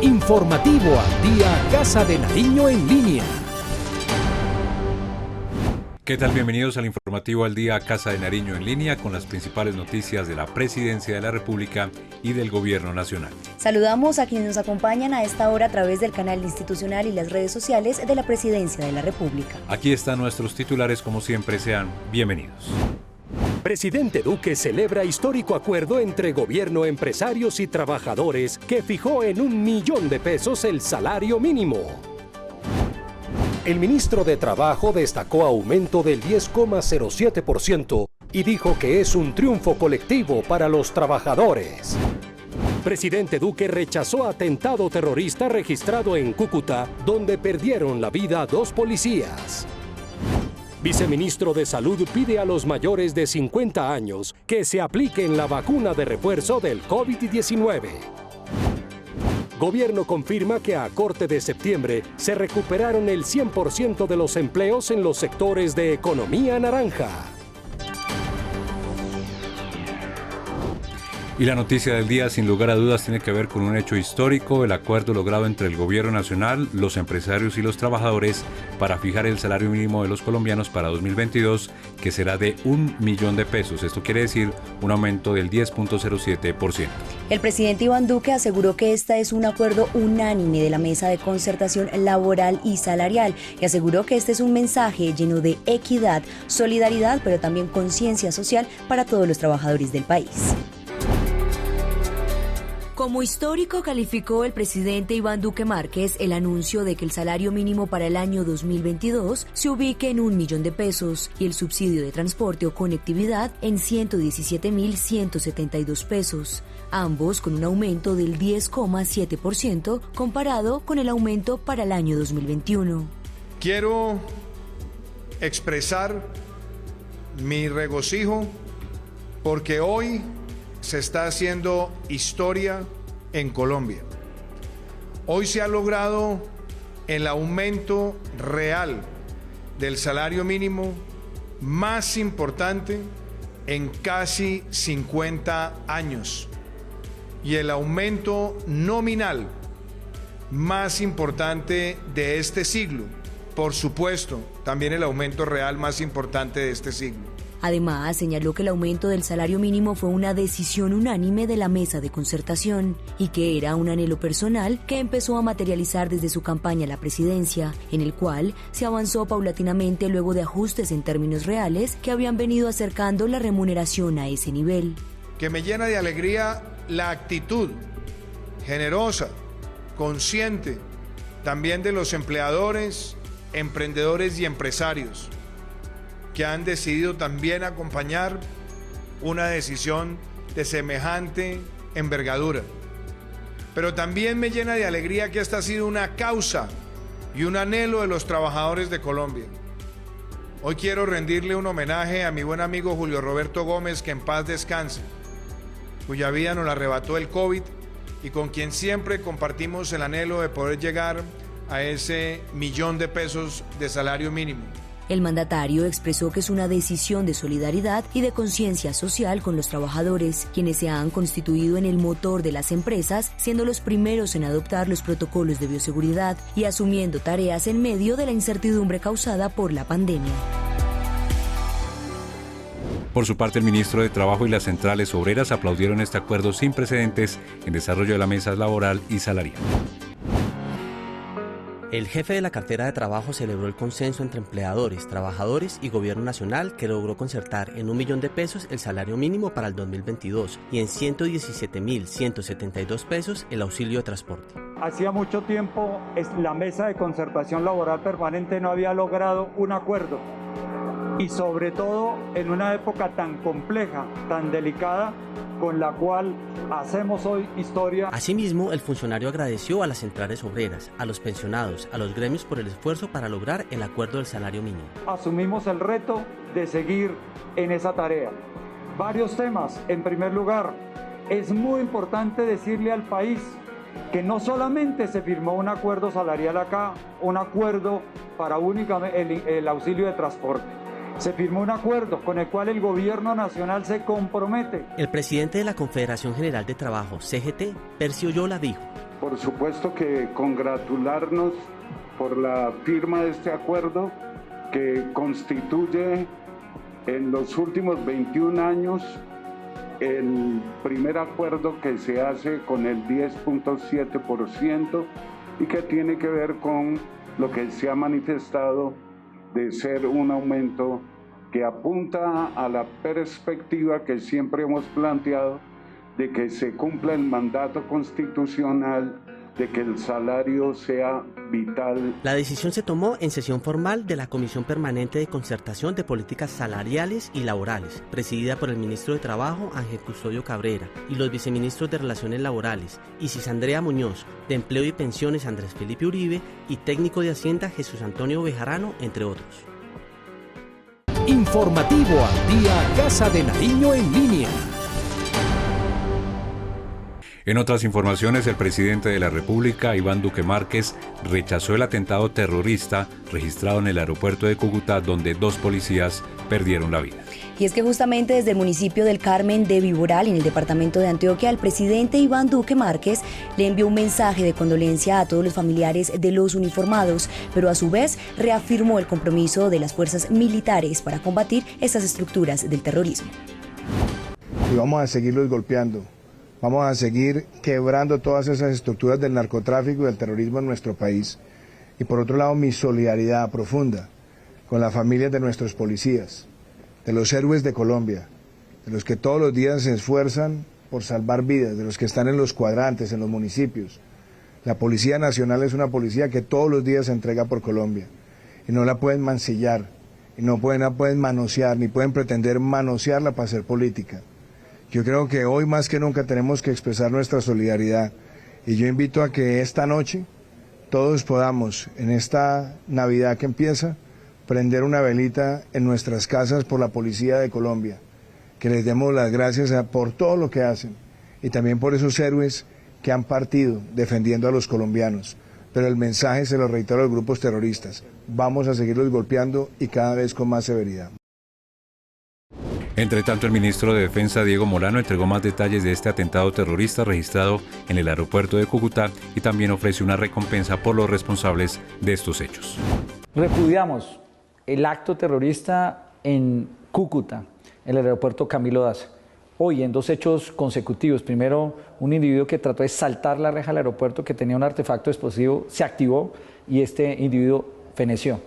Informativo al Día Casa de Nariño en línea. ¿Qué tal? Bienvenidos al Informativo al Día Casa de Nariño en línea con las principales noticias de la Presidencia de la República y del Gobierno Nacional. Saludamos a quienes nos acompañan a esta hora a través del canal institucional y las redes sociales de la Presidencia de la República. Aquí están nuestros titulares, como siempre, sean bienvenidos. Presidente Duque celebra histórico acuerdo entre gobierno, empresarios y trabajadores que fijó en $1.000.000 el salario mínimo. El ministro de Trabajo destacó aumento del 10,07% y dijo que es un triunfo colectivo para los trabajadores. Presidente Duque rechazó atentado terrorista registrado en Cúcuta, donde perdieron la vida 2 policías. Viceministro de Salud pide a los mayores de 50 años que se apliquen la vacuna de refuerzo del COVID-19. Gobierno confirma que a corte de septiembre se recuperaron el 100% de los empleos en los sectores de economía naranja. Y la noticia del día, sin lugar a dudas, tiene que ver con un hecho histórico, el acuerdo logrado entre el Gobierno Nacional, los empresarios y los trabajadores para fijar el salario mínimo de los colombianos para 2022, que será de $1.000.000. Esto quiere decir un aumento del 10,07%. El presidente Iván Duque aseguró que este es un acuerdo unánime de la Mesa de Concertación Laboral y Salarial y aseguró que este es un mensaje lleno de equidad, solidaridad, pero también conciencia social para todos los trabajadores del país. Como histórico calificó el presidente Iván Duque Márquez el anuncio de que el salario mínimo para el año 2022 se ubique en $1.000.000 y el subsidio de transporte o conectividad en $117.172, ambos con un aumento del 10,7% comparado con el aumento para el año 2021. Quiero expresar mi regocijo porque hoy se está haciendo historia en Colombia. Hoy se ha logrado el aumento real del salario mínimo más importante en casi 50 años y el aumento nominal más importante de este siglo. Por supuesto, también el aumento real más importante de este siglo. Además, señaló que el aumento del salario mínimo fue una decisión unánime de la Mesa de Concertación y que era un anhelo personal que empezó a materializar desde su campaña a la presidencia, en el cual se avanzó paulatinamente luego de ajustes en términos reales que habían venido acercando la remuneración a ese nivel. Que me llena de alegría la actitud generosa, consciente, también de los empleadores, emprendedores y empresarios, que han decidido también acompañar una decisión de semejante envergadura. Pero también me llena de alegría que esta ha sido una causa y un anhelo de los trabajadores de Colombia. Hoy quiero rendirle un homenaje a mi buen amigo Julio Roberto Gómez, que en paz descanse, cuya vida nos la arrebató el COVID y con quien siempre compartimos el anhelo de poder llegar a ese $1.000.000 de salario mínimo. El mandatario expresó que es una decisión de solidaridad y de conciencia social con los trabajadores, quienes se han constituido en el motor de las empresas, siendo los primeros en adoptar los protocolos de bioseguridad y asumiendo tareas en medio de la incertidumbre causada por la pandemia. Por su parte, el ministro de Trabajo y las centrales obreras aplaudieron este acuerdo sin precedentes en desarrollo de la mesa laboral y salarial. El jefe de la cartera de trabajo celebró el consenso entre empleadores, trabajadores y gobierno nacional que logró concertar en $1.000.000 el salario mínimo para el 2022 y en $117.172 el auxilio de transporte. Hacía mucho tiempo la Mesa de Concertación Laboral Permanente no había logrado un acuerdo y sobre todo en una época tan compleja, tan delicada, con la cual hacemos hoy historia. Asimismo, el funcionario agradeció a las centrales obreras, a los pensionados, a los gremios por el esfuerzo para lograr el acuerdo del salario mínimo. Asumimos el reto de seguir en esa tarea. Varios temas. En primer lugar, es muy importante decirle al país que no solamente se firmó un acuerdo salarial acá, un acuerdo para únicamente el auxilio de transporte. Se firmó un acuerdo con el cual el gobierno nacional se compromete. El presidente de la Confederación General de Trabajo, CGT, Percio Yola, dijo: por supuesto que congratularnos por la firma de este acuerdo que constituye en los últimos 21 años el primer acuerdo que se hace con el 10.7% y que tiene que ver con lo que se ha manifestado de ser un aumento que apunta a la perspectiva que siempre hemos planteado de que se cumpla el mandato constitucional, de que el salario sea vital. La decisión se tomó en sesión formal de la Comisión Permanente de Concertación de Políticas Salariales y Laborales, presidida por el ministro de Trabajo, Ángel Custodio Cabrera, y los viceministros de Relaciones Laborales, Isis Andrea Muñoz, de Empleo y Pensiones, Andrés Felipe Uribe, y técnico de Hacienda, Jesús Antonio Bejarano, entre otros. Informativo al día, Casa de Nariño en línea. En otras informaciones, el presidente de la República, Iván Duque Márquez, rechazó el atentado terrorista registrado en el aeropuerto de Cúcuta, donde 2 policías perdieron la vida. Y es que justamente desde el municipio del Carmen de Viboral, en el departamento de Antioquia, el presidente Iván Duque Márquez le envió un mensaje de condolencia a todos los familiares de los uniformados, pero a su vez reafirmó el compromiso de las fuerzas militares para combatir estas estructuras del terrorismo. Y vamos a seguirlos golpeando. Vamos a seguir quebrando todas esas estructuras del narcotráfico y del terrorismo en nuestro país. Y por otro lado, mi solidaridad profunda con las familias de nuestros policías, de los héroes de Colombia, de los que todos los días se esfuerzan por salvar vidas, de los que están en los cuadrantes, en los municipios. La Policía Nacional es una policía que todos los días se entrega por Colombia y no la pueden mancillar, y no pueden manosear, ni pueden pretender manosearla para hacer política. Yo creo que hoy más que nunca tenemos que expresar nuestra solidaridad y yo invito a que esta noche todos podamos, en esta Navidad que empieza, prender una velita en nuestras casas por la Policía de Colombia, que les demos las gracias por todo lo que hacen y también por esos héroes que han partido defendiendo a los colombianos. Pero el mensaje se lo reitero a los grupos terroristas: vamos a seguirlos golpeando y cada vez con más severidad. Entre tanto, el ministro de Defensa, Diego Molano, entregó más detalles de este atentado terrorista registrado en el aeropuerto de Cúcuta y también ofrece una recompensa por los responsables de estos hechos. Repudiamos el acto terrorista en Cúcuta, en el aeropuerto Camilo Daza. Hoy, en 2 hechos consecutivos, primero un individuo que trató de saltar la reja del aeropuerto que tenía un artefacto explosivo se activó y este individuo feneció.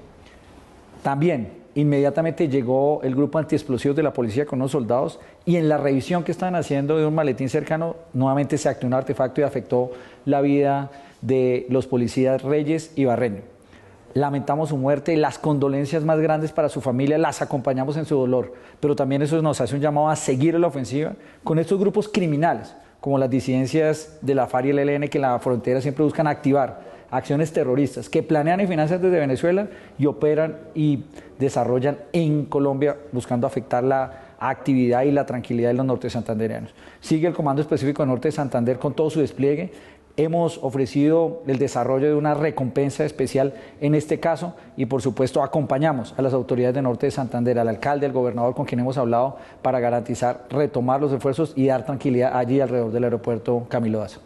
También inmediatamente llegó el grupo antiexplosivos de la policía con unos soldados y en la revisión que estaban haciendo de un maletín cercano, nuevamente se activó un artefacto y afectó la vida de los policías Reyes y Barreño. Lamentamos su muerte, las condolencias más grandes para su familia, las acompañamos en su dolor, pero también eso nos hace un llamado a seguir en la ofensiva con estos grupos criminales, como las disidencias de la FARC y el ELN, que en la frontera siempre buscan activar acciones terroristas, que planean y financian desde Venezuela y operan y desarrollan en Colombia buscando afectar la actividad y la tranquilidad de los norte santandereanos. Sigue el Comando Específico de Norte de Santander con todo su despliegue. Hemos ofrecido el desarrollo de una recompensa especial en este caso y por supuesto acompañamos a las autoridades de Norte de Santander, al alcalde, al gobernador con quien hemos hablado para garantizar, retomar los esfuerzos y dar tranquilidad allí alrededor del aeropuerto Camilo Daza.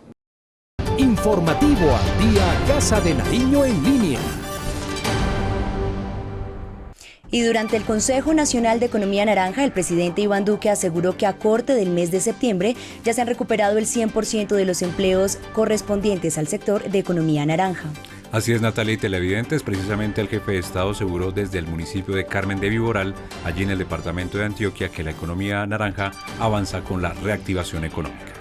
Informativo al día, Casa de Nariño en línea. Y durante el Consejo Nacional de Economía Naranja, el presidente Iván Duque aseguró que a corte del mes de septiembre ya se han recuperado el 100% de los empleos correspondientes al sector de economía naranja. Así es, Natalia y televidentes, precisamente el jefe de Estado aseguró desde el municipio de Carmen de Viboral, allí en el departamento de Antioquia, que la economía naranja avanza con la reactivación económica.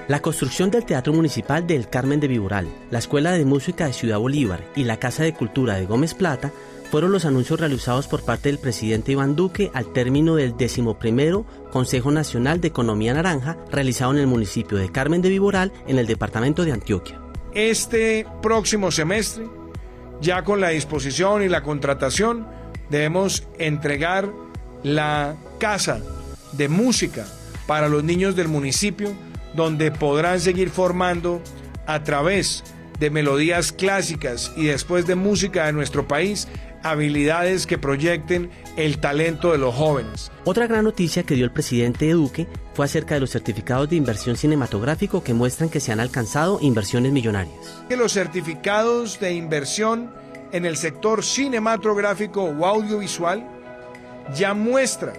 La construcción del Teatro Municipal del Carmen de Viboral, la Escuela de Música de Ciudad Bolívar y la Casa de Cultura de Gómez Plata fueron los anuncios realizados por parte del presidente Iván Duque al término del 11º Consejo Nacional de Economía Naranja realizado en el municipio de Carmen de Viboral, en el departamento de Antioquia. Este próximo semestre, ya con la disposición y la contratación, debemos entregar la Casa de Música para los niños del municipio, donde podrán seguir formando a través de melodías clásicas y después de música de nuestro país habilidades que proyecten el talento de los jóvenes. Otra gran noticia que dio el presidente Duque fue acerca de los certificados de inversión cinematográfico que muestran que se han alcanzado inversiones millonarias. Que los certificados de inversión en el sector cinematográfico o audiovisual ya muestran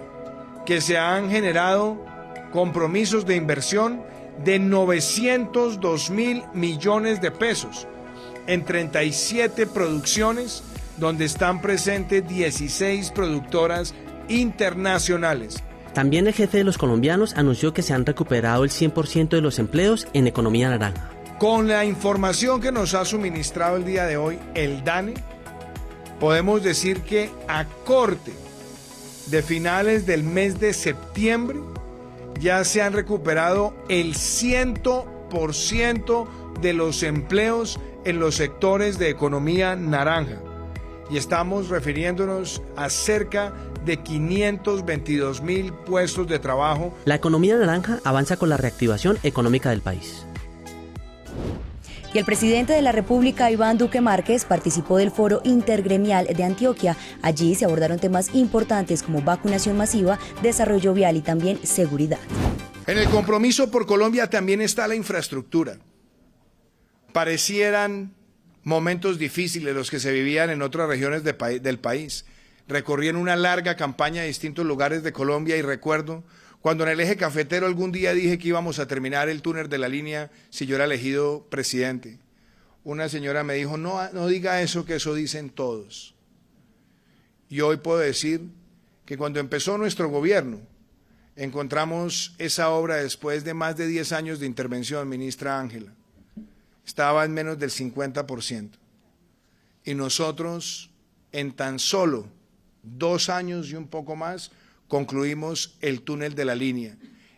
que se han generado compromisos de inversión de 902.000 millones de pesos en 37 producciones donde están presentes 16 productoras internacionales. También el jefe de los colombianos anunció que se han recuperado el 100% de los empleos en economía naranja. Con la información que nos ha suministrado el día de hoy el DANE, podemos decir que a corte de finales del mes de septiembre ya se han recuperado el 100% de los empleos en los sectores de economía naranja. Y estamos refiriéndonos a cerca de 522.000 puestos de trabajo. La economía naranja avanza con la reactivación económica del país. Y el presidente de la República, Iván Duque Márquez, participó del Foro Intergremial de Antioquia. Allí se abordaron temas importantes como vacunación masiva, desarrollo vial y también seguridad. En el compromiso por Colombia también está la infraestructura. Parecieran momentos difíciles los que se vivían en otras regiones del país. Recorrí en una larga campaña a distintos lugares de Colombia y recuerdo cuando en el eje cafetero algún día dije que íbamos a terminar el túnel de la línea si yo era elegido presidente. Una señora me dijo, no diga eso, que eso dicen todos. Y hoy puedo decir que cuando empezó nuestro gobierno, encontramos esa obra después de más de 10 años de intervención, ministra Ángela. Estaba en menos del 50%. Y nosotros, en tan solo 2 años y un poco más, concluimos el túnel de la línea.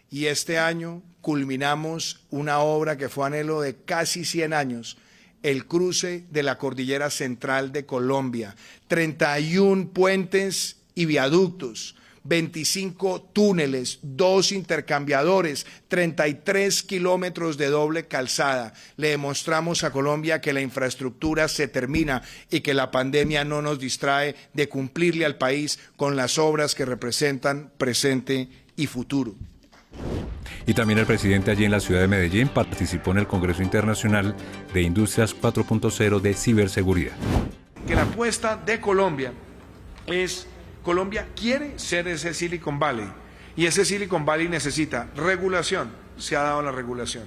Y este año culminamos una obra que fue anhelo de casi 100 años, el cruce de la Cordillera Central de Colombia. 31 puentes y viaductos, 25 túneles, 2 intercambiadores, 33 kilómetros de doble calzada. Le demostramos a Colombia que la infraestructura se termina y que la pandemia no nos distrae de cumplirle al país con las obras que representan presente y futuro. Y también el presidente allí en la ciudad de Medellín participó en el Congreso Internacional de Industrias 4.0 de Ciberseguridad. Que la apuesta de Colombia es... Colombia quiere ser ese Silicon Valley y ese Silicon Valley necesita regulación, se ha dado la regulación,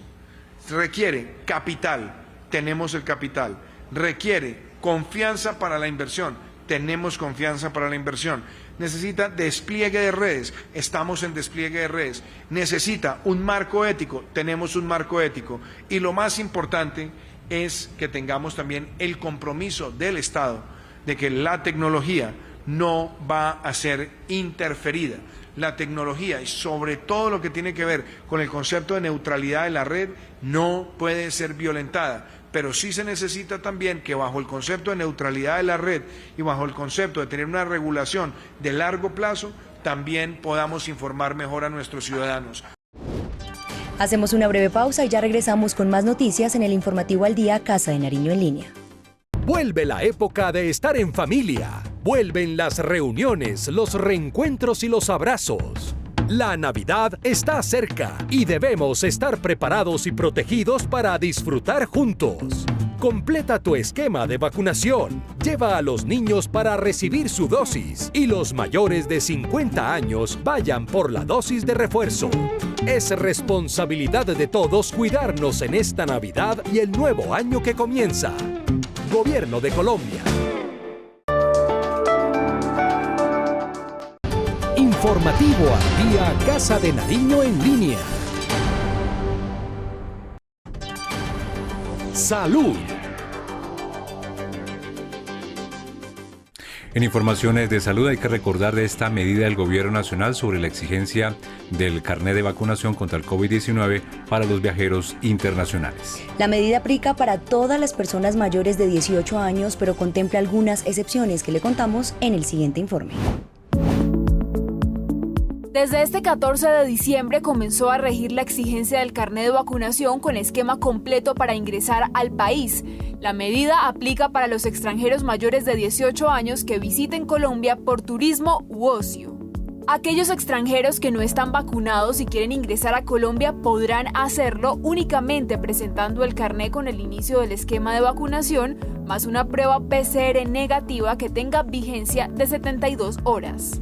requiere capital, tenemos el capital, requiere confianza para la inversión, tenemos confianza para la inversión, necesita despliegue de redes, estamos en despliegue de redes, necesita un marco ético, tenemos un marco ético y lo más importante es que tengamos también el compromiso del Estado de que la tecnología no va a ser interferida. La tecnología y sobre todo lo que tiene que ver con el concepto de neutralidad de la red no puede ser violentada, pero sí se necesita también que bajo el concepto de neutralidad de la red y bajo el concepto de tener una regulación de largo plazo, también podamos informar mejor a nuestros ciudadanos. Hacemos una breve pausa y ya regresamos con más noticias en el informativo al día Casa de Nariño en línea. Vuelve la época de estar en familia. Vuelven las reuniones, los reencuentros y los abrazos. La Navidad está cerca y debemos estar preparados y protegidos para disfrutar juntos. Completa tu esquema de vacunación. Lleva a los niños para recibir su dosis y los mayores de 50 años vayan por la dosis de refuerzo. Es responsabilidad de todos cuidarnos en esta Navidad y el nuevo año que comienza. Gobierno de Colombia. Informativo al día Casa de Nariño en línea. Salud. En informaciones de salud hay que recordar de esta medida del Gobierno Nacional sobre la exigencia del carnet de vacunación contra el COVID-19 para los viajeros internacionales. La medida aplica para todas las personas mayores de 18 años, pero contempla algunas excepciones que le contamos en el siguiente informe. Desde este 14 de diciembre comenzó a regir la exigencia del carnet de vacunación con esquema completo para ingresar al país. La medida aplica para los extranjeros mayores de 18 años que visiten Colombia por turismo u ocio. Aquellos extranjeros que no están vacunados y quieren ingresar a Colombia podrán hacerlo únicamente presentando el carnet con el inicio del esquema de vacunación, más una prueba PCR negativa que tenga vigencia de 72 horas.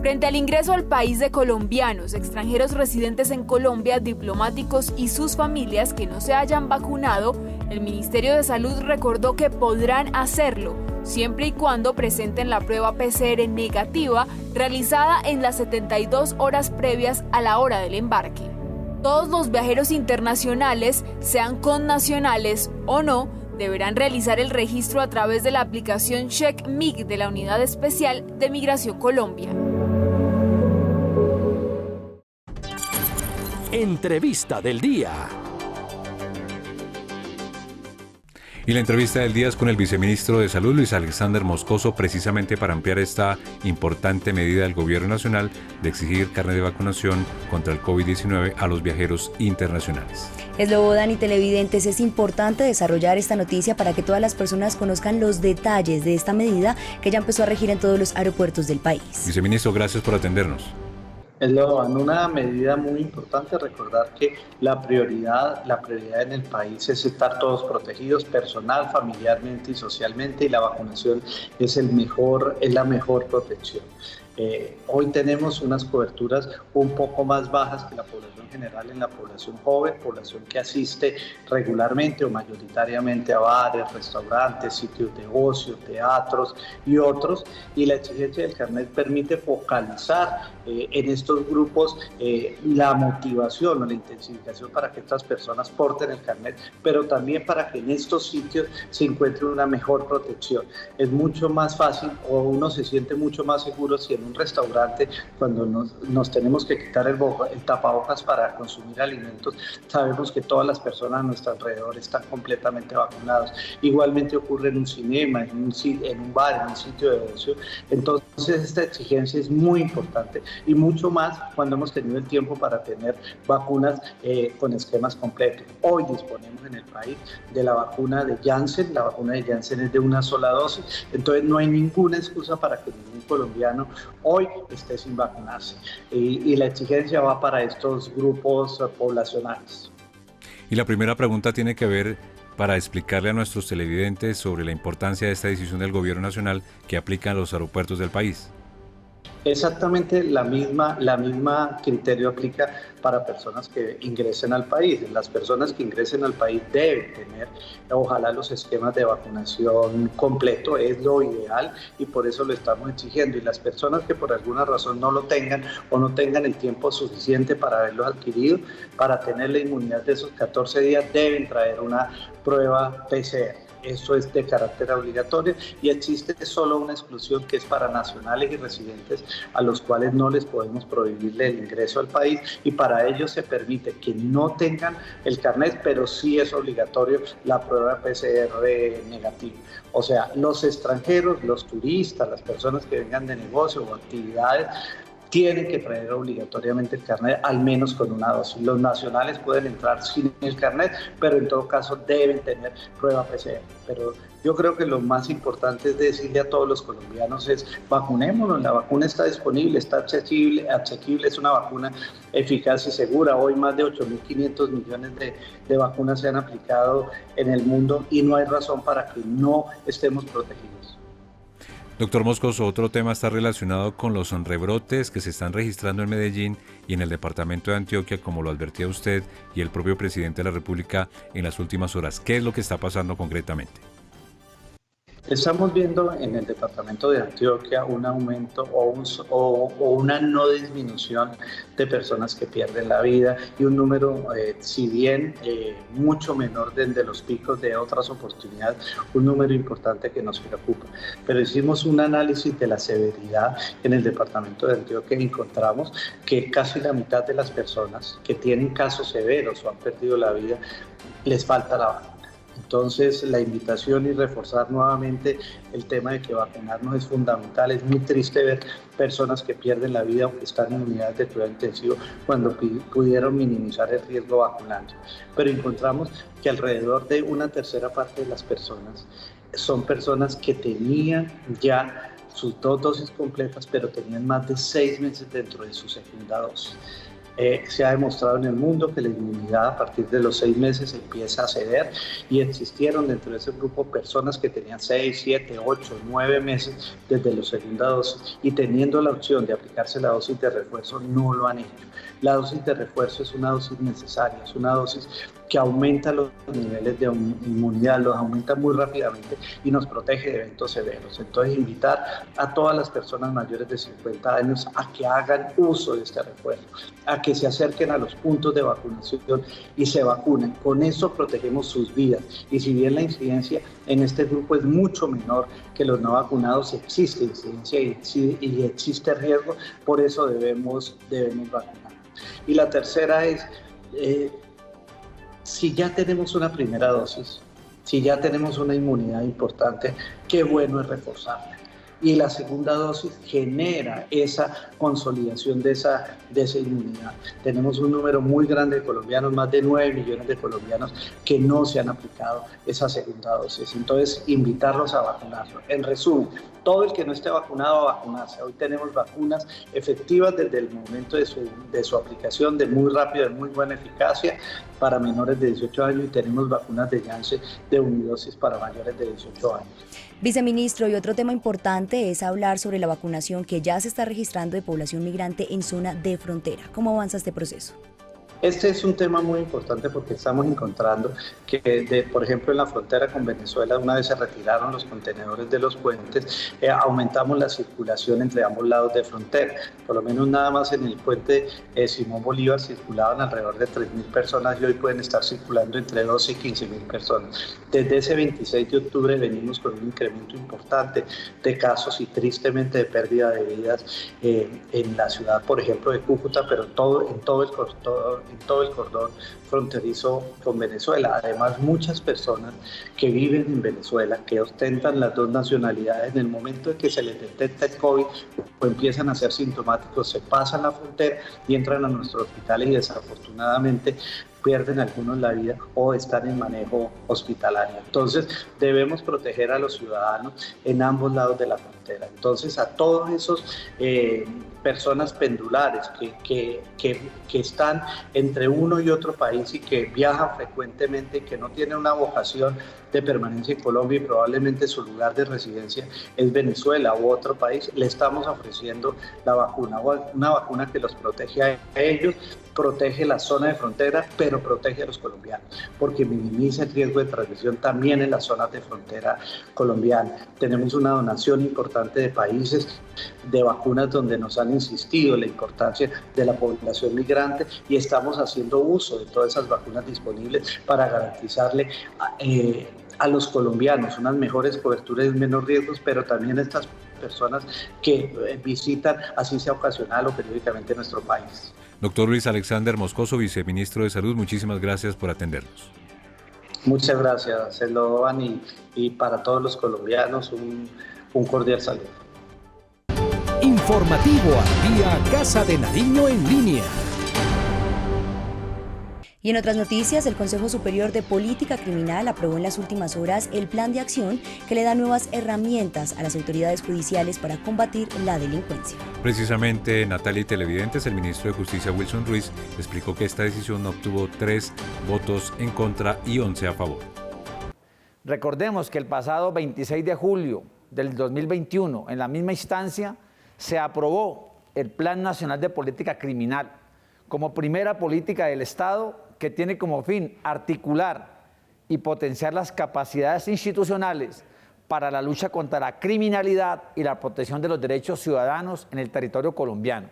Frente al ingreso al país de colombianos, extranjeros residentes en Colombia, diplomáticos y sus familias que no se hayan vacunado, el Ministerio de Salud recordó que podrán hacerlo, siempre y cuando presenten la prueba PCR negativa realizada en las 72 horas previas a la hora del embarque. Todos los viajeros internacionales, sean connacionales o no, deberán realizar el registro a través de la aplicación CheckMig de la Unidad Especial de Migración Colombia. Entrevista del día. Y la entrevista del día es con el viceministro de Salud, Luis Alexander Moscoso, precisamente para ampliar esta importante medida del Gobierno Nacional de exigir carnet de vacunación contra el COVID-19 a los viajeros internacionales. Slobodan y televidentes, es importante desarrollar esta noticia para que todas las personas conozcan los detalles de esta medida que ya empezó a regir en todos los aeropuertos del país. Viceministro, gracias por atendernos. Slobodan, una medida muy importante, recordar que la prioridad en el país es estar todos protegidos, personal, familiarmente y socialmente, y la vacunación es la mejor protección. Hoy tenemos unas coberturas un poco más bajas que la población general en la población joven, población que asiste regularmente o mayoritariamente a bares, restaurantes, sitios de ocio, teatros y otros, y la exigencia del carnet permite focalizar en estos grupos la motivación o la intensificación para que estas personas porten el carnet, pero también para que en estos sitios se encuentre una mejor protección. Es mucho más fácil, o uno se siente mucho más seguro si en un restaurante, cuando nos tenemos que quitar el tapabocas para consumir alimentos, sabemos que todas las personas a nuestro alrededor están completamente vacunados. Igualmente ocurre en un cinema, en un bar, en un sitio de ocio. Entonces esta exigencia es muy importante, y mucho más cuando hemos tenido el tiempo para tener vacunas con esquemas completos. Hoy disponemos en el país de la vacuna de Janssen. La vacuna de Janssen es de una sola dosis, entonces no hay ninguna excusa para que ningún colombiano hoy esté sin vacunarse, y la exigencia va para estos grupos poblacionales. Y la primera pregunta tiene que ver para explicarle a nuestros televidentes sobre la importancia de esta decisión del Gobierno Nacional que aplica en los aeropuertos del país. Exactamente la misma criterio aplica para personas que ingresen al país. Las personas que ingresen al país deben tener, ojalá, los esquemas de vacunación completo, es lo ideal, y por eso lo estamos exigiendo. Y las personas que por alguna razón no lo tengan o no tengan el tiempo suficiente para haberlo adquirido, para tener la inmunidad de esos 14 días, deben traer una prueba PCR. Eso es de carácter obligatorio, y existe solo una exclusión, que es para nacionales y residentes a los cuales no les podemos prohibirle el ingreso al país, y para ellos se permite que no tengan el carnet, pero sí es obligatorio la prueba PCR negativa. O sea, los extranjeros, los turistas, las personas que vengan de negocio o actividades, tienen que traer obligatoriamente el carnet, al menos con una dosis. Los nacionales pueden entrar sin el carnet, pero en todo caso deben tener prueba PCR. Pero yo creo que lo más importante es decirle a todos los colombianos es: vacunémonos, la vacuna está disponible, está asequible, es una vacuna eficaz y segura. Hoy más de 8.500 millones de vacunas se han aplicado en el mundo, y no hay razón para que no estemos protegidos. Doctor Moscoso, otro tema está relacionado con los rebrotes que se están registrando en Medellín y en el departamento de Antioquia, como lo advertía usted y el propio presidente de la República en las últimas horas. ¿Qué es lo que está pasando concretamente? Estamos viendo en el departamento de Antioquia un aumento o una no disminución de personas que pierden la vida, y un número, si bien mucho menor de los picos de otras oportunidades, un número importante que nos preocupa. Pero hicimos un análisis de la severidad en el departamento de Antioquia y encontramos que casi la mitad de las personas que tienen casos severos o han perdido la vida, les falta la vacuna. Entonces, la invitación y reforzar nuevamente el tema de que vacunarnos es fundamental. Es muy triste ver personas que pierden la vida o que están en unidades de cuidado intensivo cuando pudieron minimizar el riesgo vacunando. Pero encontramos que alrededor de una tercera parte de las personas son personas que tenían ya sus 2 dosis completas, pero tenían más de 6 meses dentro de su segunda dosis. Se ha demostrado en el mundo que la inmunidad a partir de los 6 meses empieza a ceder y existieron dentro de ese grupo personas que tenían 6, 7, 8, 9 meses desde la segunda dosis y teniendo la opción de aplicarse la dosis de refuerzo no lo han hecho. La dosis de refuerzo es una dosis necesaria, es una dosis que aumenta los niveles de inmunidad, los aumenta muy rápidamente y nos protege de eventos severos. Entonces, invitar a todas las personas mayores de 50 años a que hagan uso de este refuerzo, a que se acerquen a los puntos de vacunación y se vacunen. Con eso protegemos sus vidas. Y si bien la incidencia en este grupo es mucho menor que los no vacunados, existe incidencia y existe riesgo, por eso debemos vacunar. Y la tercera es, si ya tenemos una primera dosis, si ya tenemos una inmunidad importante, qué bueno es reforzarla. Y la segunda dosis genera esa consolidación de esa inmunidad. Tenemos un número muy grande de colombianos, más de 9 millones de colombianos que no se han aplicado esa segunda dosis. Entonces, invitarlos a vacunarlo. En resumen, todo el que no esté vacunado a vacunarse. Hoy tenemos vacunas efectivas desde el momento de su aplicación, de muy rápida, de muy buena eficacia para menores de 18 años y tenemos vacunas de Janssen de unidosis para mayores de 18 años. Viceministro, y otro tema importante es hablar sobre la vacunación que ya se está registrando de población migrante en zona de frontera. ¿Cómo avanza este proceso? Este es un tema muy importante porque estamos encontrando que, por ejemplo, en la frontera con Venezuela, una vez se retiraron los contenedores de los puentes, aumentamos la circulación entre ambos lados de frontera. Por lo menos nada más en el puente Simón Bolívar circulaban alrededor de 3.000 personas y hoy pueden estar circulando entre 12 y 15.000 personas. Desde ese 26 de octubre venimos con un incremento importante de casos y tristemente de pérdida de vidas en la ciudad, por ejemplo, de Cúcuta, pero en todo el cordón fronterizo con Venezuela. Además, muchas personas que viven en Venezuela, que ostentan las 2 nacionalidades, en el momento en que se les detecta el COVID o empiezan a ser sintomáticos, se pasan la frontera y entran a nuestros hospitales y desafortunadamente pierden algunos la vida o están en manejo hospitalario. Entonces, debemos proteger a los ciudadanos en ambos lados de la frontera. Entonces, a todos esos personas pendulares que están entre uno y otro país y que viajan frecuentemente y que no tienen una vocación de permanencia en Colombia y probablemente su lugar de residencia es Venezuela u otro país, le estamos ofreciendo la vacuna, una vacuna que los protege a ellos, protege la zona de frontera, pero protege a los colombianos, porque minimiza el riesgo de transmisión también en las zonas de frontera colombiana. Tenemos una donación importante de países de vacunas donde nos han insistido en la importancia de la población migrante y estamos haciendo uso de todas esas vacunas disponibles para garantizarle a los colombianos unas mejores coberturas y menos riesgos, pero también a estas personas que visitan, así sea ocasional o periódicamente, nuestro país. Doctor Luis Alexander Moscoso, viceministro de Salud, muchísimas gracias por atendernos. Muchas gracias, Celovan, y para todos los colombianos un cordial saludo. Informativo al día, Casa de Nariño en línea. Y en otras noticias, el Consejo Superior de Política Criminal aprobó en las últimas horas el plan de acción que le da nuevas herramientas a las autoridades judiciales para combatir la delincuencia. Precisamente, Natalia y televidentes, el ministro de Justicia Wilson Ruiz explicó que esta decisión obtuvo 3 votos en contra y 11 a favor. Recordemos que el pasado 26 de julio del 2021, en la misma instancia, se aprobó el Plan Nacional de Política Criminal como primera política del Estado que tiene como fin articular y potenciar las capacidades institucionales para la lucha contra la criminalidad y la protección de los derechos ciudadanos en el territorio colombiano.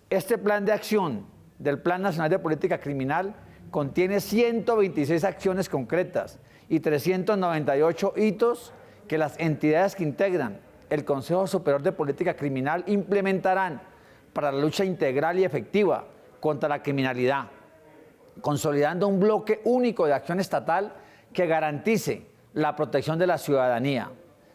Este plan de acción del Plan Nacional de Política Criminal contiene 126 acciones concretas y 398 hitos que las entidades que integran el Consejo Superior de Política Criminal implementarán para la lucha integral y efectiva contra la criminalidad, consolidando un bloque único de acción estatal que garantice la protección de la ciudadanía.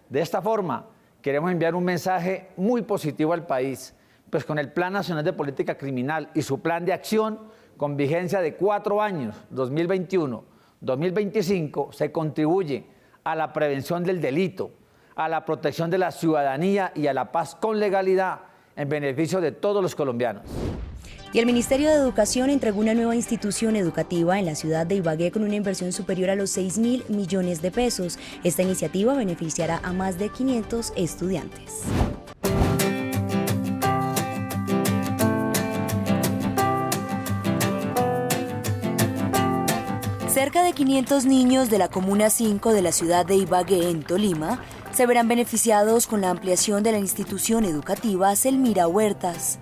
De esta forma, queremos enviar un mensaje muy positivo al país, pues con el Plan Nacional de Política Criminal y su plan de acción con vigencia de 4 años, 2021-2025, se contribuye a la prevención del delito, a la protección de la ciudadanía y a la paz con legalidad en beneficio de todos los colombianos. Y el Ministerio de Educación entregó una nueva institución educativa en la ciudad de Ibagué con una inversión superior a los 6.000 millones de pesos. Esta iniciativa beneficiará a más de 500 estudiantes. Cerca de 500 niños de la Comuna 5 de la ciudad de Ibagué, en Tolima, se verán beneficiados con la ampliación de la institución educativa Selmira Huertas,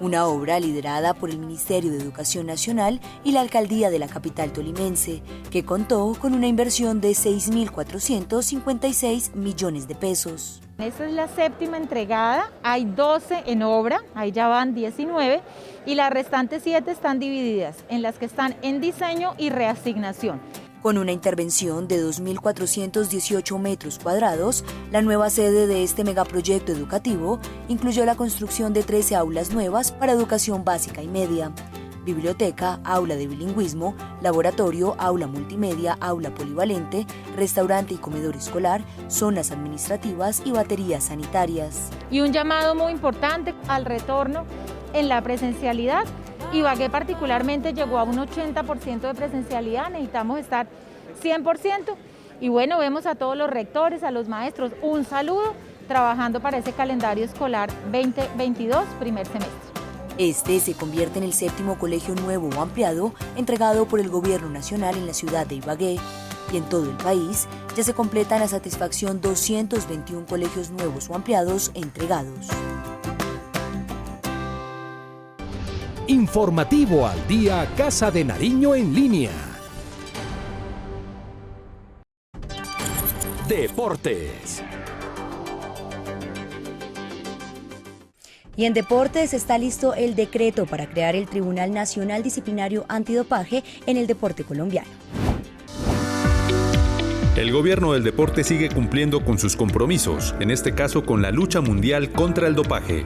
una obra liderada por el Ministerio de Educación Nacional y la Alcaldía de la capital tolimense, que contó con una inversión de 6.456 millones de pesos. Esta es la 7ª entregada, hay 12 en obra, ahí ya van 19, y las restantes 7 están divididas en las que están en diseño y reasignación. Con una intervención de 2.418 metros cuadrados, la nueva sede de este megaproyecto educativo incluyó la construcción de 13 aulas nuevas para educación básica y media, biblioteca, aula de bilingüismo, laboratorio, aula multimedia, aula polivalente, restaurante y comedor escolar, zonas administrativas y baterías sanitarias. Y un llamado muy importante al retorno en la presencialidad. Ibagué particularmente llegó a un 80% de presencialidad, necesitamos estar 100%. Y bueno, vemos a todos los rectores, a los maestros, un saludo, trabajando para ese calendario escolar 2022, primer semestre. Este se convierte en el 7º colegio nuevo o ampliado entregado por el Gobierno Nacional en la ciudad de Ibagué. Y en todo el país ya se completan a satisfacción 221 colegios nuevos o ampliados entregados. Informativo al día Casa de Nariño en línea. Deportes. Y en deportes está listo el decreto para crear el Tribunal Nacional Disciplinario Antidopaje en el deporte colombiano. El gobierno del deporte sigue cumpliendo con sus compromisos, en este caso con la lucha mundial contra el dopaje.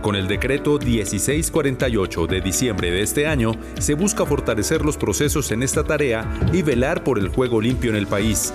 Con el decreto 1648 de diciembre de este año, se busca fortalecer los procesos en esta tarea y velar por el juego limpio en el país.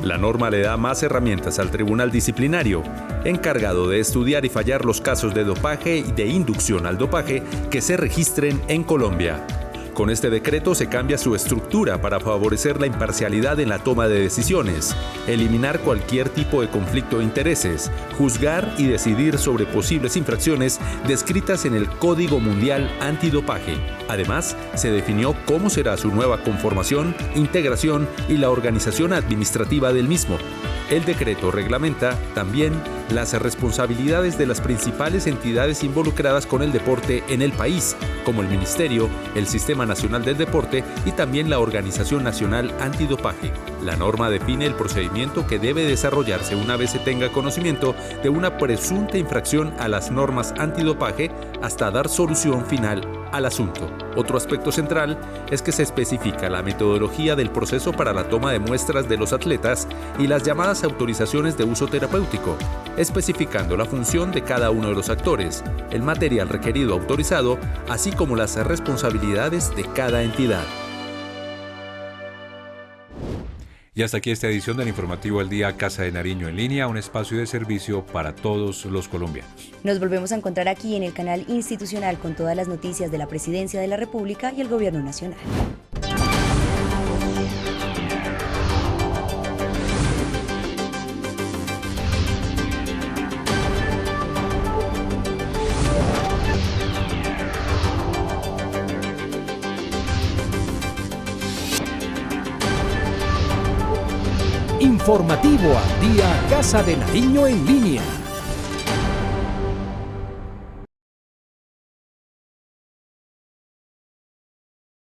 La norma le da más herramientas al Tribunal Disciplinario, encargado de estudiar y fallar los casos de dopaje y de inducción al dopaje que se registren en Colombia. Con este decreto se cambia su estructura para favorecer la imparcialidad en la toma de decisiones, eliminar cualquier tipo de conflicto de intereses, juzgar y decidir sobre posibles infracciones descritas en el Código Mundial Antidopaje. Además, se definió cómo será su nueva conformación, integración y la organización administrativa del mismo. El decreto reglamenta también las responsabilidades de las principales entidades involucradas con el deporte en el país, como el Ministerio, el Sistema Nacional del Deporte y también la Organización Nacional Antidopaje. La norma define el procedimiento que debe desarrollarse una vez se tenga conocimiento de una presunta infracción a las normas antidopaje hasta dar solución final al asunto. Otro aspecto central es que se especifica la metodología del proceso para la toma de muestras de los atletas y las llamadas autorizaciones de uso terapéutico, especificando la función de cada uno de los actores, el material requerido autorizado, así como las responsabilidades de cada entidad. Y hasta aquí esta edición del Informativo al Día Casa de Nariño en línea, un espacio de servicio para todos los colombianos. Nos volvemos a encontrar aquí en el canal institucional con todas las noticias de la Presidencia de la República y el Gobierno Nacional. Informativo al Día Casa de Nariño en línea.